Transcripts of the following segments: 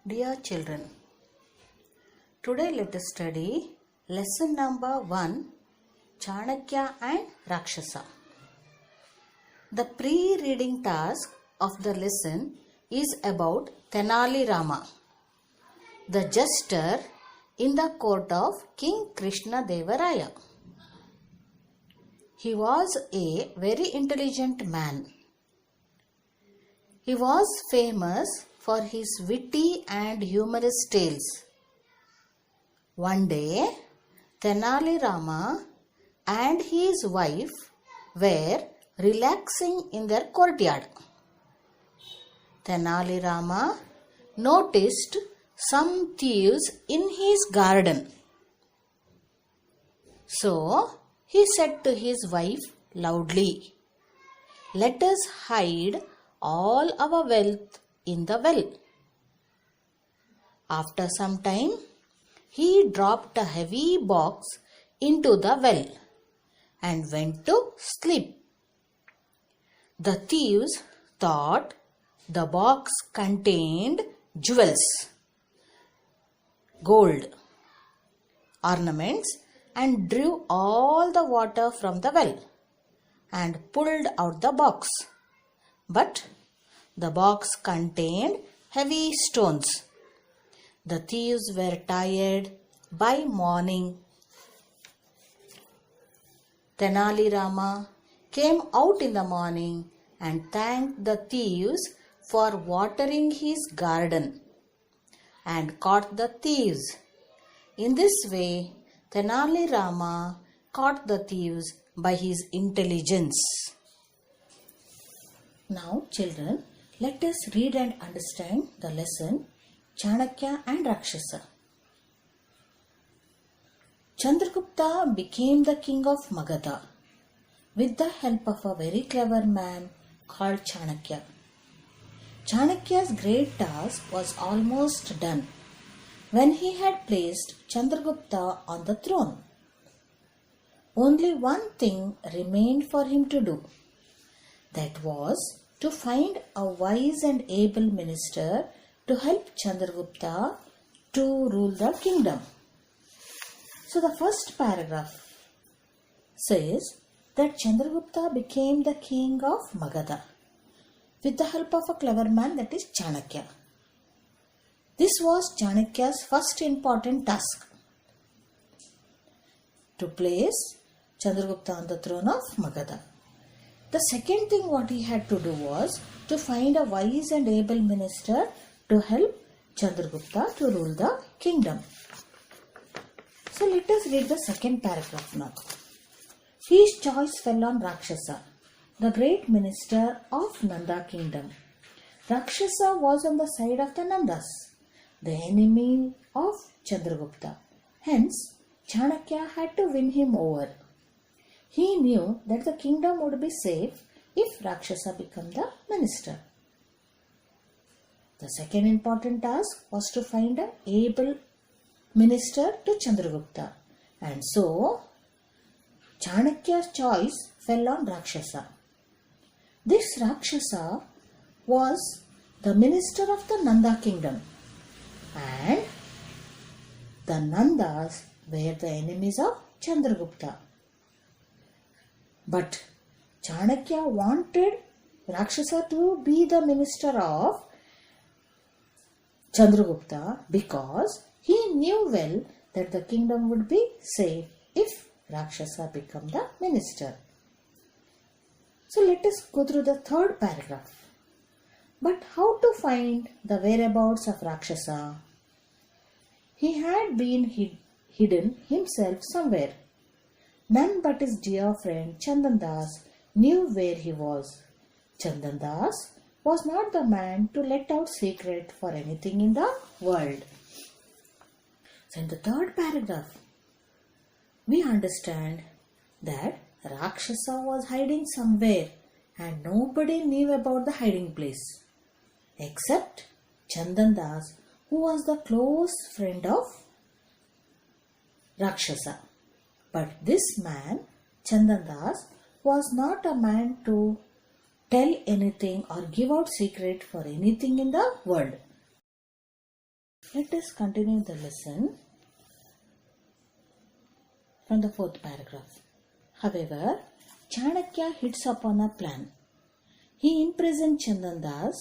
Dear children, today let us study lesson number 1, Chanakya and Rakshasa. The pre-reading task of the lesson is about Tenali Rama, the jester in the court of King Krishna Devaraya. He was a very intelligent man. He was famous for his witty and humorous tales. One day, Tenali Rama and his wife were relaxing in their courtyard. Tenali Rama noticed some thieves in his garden. So, he said to his wife loudly, "Let us hide all our wealth in the well." After some time, he dropped a heavy box into the well and went to sleep. The thieves thought the box contained jewels, gold, ornaments, and drew all the water from the well and pulled out the box. But the box contained heavy stones. The thieves were tired by morning. Tenali Rama came out in the morning and thanked the thieves for watering his garden and caught the thieves. In this way, Tenali Rama caught the thieves by his intelligence. Now, children, let us read and understand the lesson Chanakya and Rakshasa. Chandragupta became the king of Magadha with the help of a very clever man called Chanakya. Chanakya's great task was almost done when he had placed Chandragupta on the throne. Only one thing remained for him to do. That was to find a wise and able minister to help Chandragupta to rule the kingdom. So the first paragraph says that Chandragupta became the king of Magadha with the help of a clever man, that is Chanakya. This was Chanakya's first important task, to place Chandragupta on the throne of Magadha. The second thing what he had to do was to find a wise and able minister to help Chandragupta to rule the kingdom. So let us read the second paragraph now. His choice fell on Rakshasa, the great minister of Nanda kingdom. Rakshasa was on the side of the Nandas, the enemy of Chandragupta. Hence, Chanakya had to win him over. He knew that the kingdom would be safe if Rakshasa became the minister. The second important task was to find an able minister to Chandragupta. And so, Chanakya's choice fell on Rakshasa. This Rakshasa was the minister of the Nanda kingdom. And the Nandas were the enemies of Chandragupta. But Chanakya wanted Rakshasa to be the minister of Chandragupta because he knew well that the kingdom would be safe if Rakshasa became the minister. So let us go through the third paragraph. But how to find the whereabouts of Rakshasa? He had been hidden himself somewhere. None but his dear friend Chandan Das knew where he was. Chandan Das was not the man to let out secret for anything in the world. So in the third paragraph, we understand that Rakshasa was hiding somewhere and nobody knew about the hiding place except Chandan Das, who was the close friend of Rakshasa. But this man, Chandan Das, was not a man to tell anything or give out secret for anything in the world. Let us continue the lesson from the 4th paragraph. However, Chanakya hits upon a plan. He imprisoned Chandandas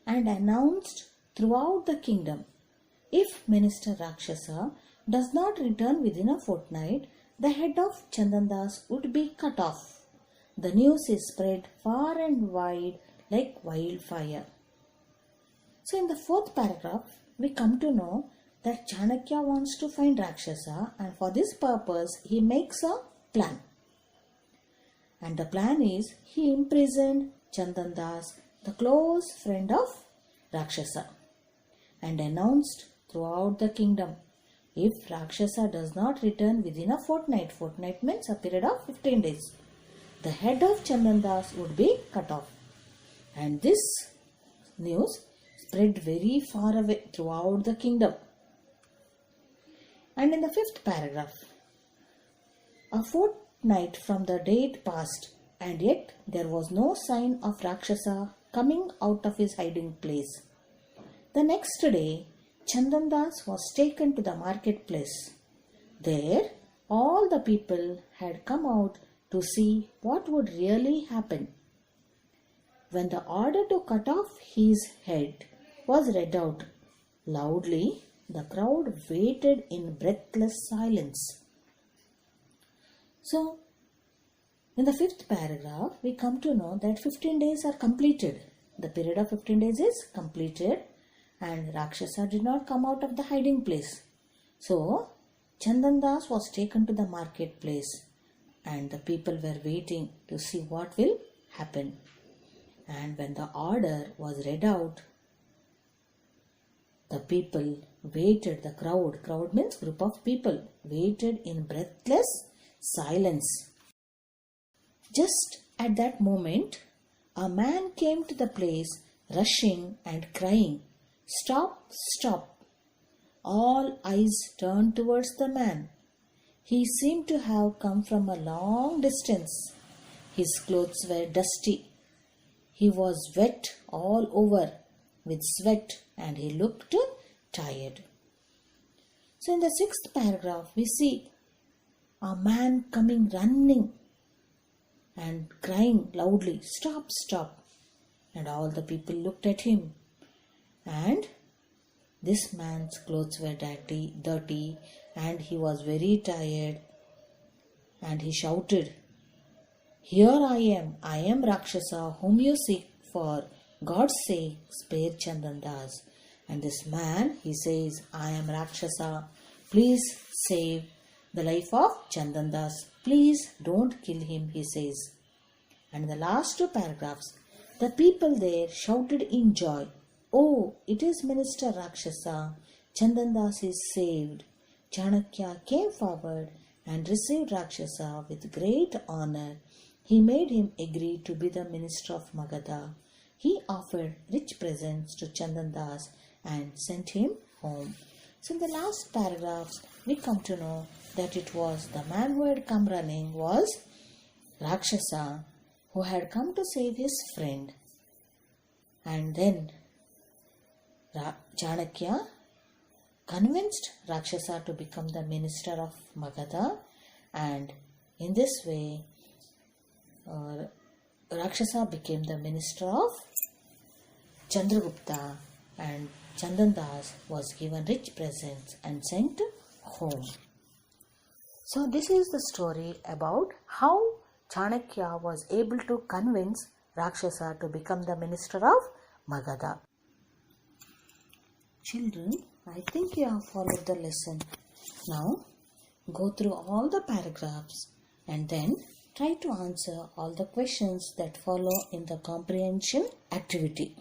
and announced throughout the kingdom, if Minister Rakshasa does not return within a fortnight, the head of Chandandas would be cut off. The news is spread far and wide like wildfire. So in the 4th paragraph, we come to know that Chanakya wants to find Rakshasa, and for this purpose he makes a plan. And the plan is he imprisoned Chandandas, the close friend of Rakshasa, and announced throughout the kingdom, if Rakshasa does not return within a fortnight, fortnight means a period of 15 days, the head of Chandandas would be cut off. And this news spread very far away throughout the kingdom. And in the 5th paragraph, a fortnight from the date passed, and yet there was no sign of Rakshasa coming out of his hiding place. The next day, Chandandas was taken to the marketplace. There, all the people had come out to see what would really happen. When the order to cut off his head was read out loudly, the crowd waited in breathless silence. So, in the 5th paragraph, we come to know that 15 days are completed. The period of 15 days is completed, and Rakshasa did not come out of the hiding place. So, Chandandas was taken to the marketplace, and the people were waiting to see what will happen. And when the order was read out, the people waited, the crowd means group of people, waited in breathless silence. Just at that moment, a man came to the place, rushing and crying, "Stop, stop!" All eyes turned towards the man. He seemed to have come from a long distance. His clothes were dusty. He was wet all over with sweat, and he looked tired. So in the 6th paragraph, we see a man coming running and crying loudly, "Stop, stop!" And all the people looked at him. And this man's clothes were dirty, and he was very tired. And he shouted, "Here I am Rakshasa, whom you seek. For God's sake, spare Chandandas." And this man, he says, "I am Rakshasa. Please save the life of Chandandas. Please don't kill him," he says. And in the last 2 paragraphs, the people there shouted in joy, "Oh, it is Minister Rakshasa. Chandandas is saved." Chanakya came forward and received Rakshasa with great honor. He made him agree to be the minister of Magadha. He offered rich presents to Chandandas and sent him home. So in the last paragraphs, we come to know that it was the man who had come running was Rakshasa, who had come to save his friend. And then Chanakya convinced Rakshasa to become the minister of Magadha, and in this way Rakshasa became the minister of Chandragupta, and Chandandas was given rich presents and sent home. So this is the story about how Chanakya was able to convince Rakshasa to become the minister of Magadha. Children, I think you have followed the lesson. Now go through all the paragraphs and then try to answer all the questions that follow in the comprehension activity.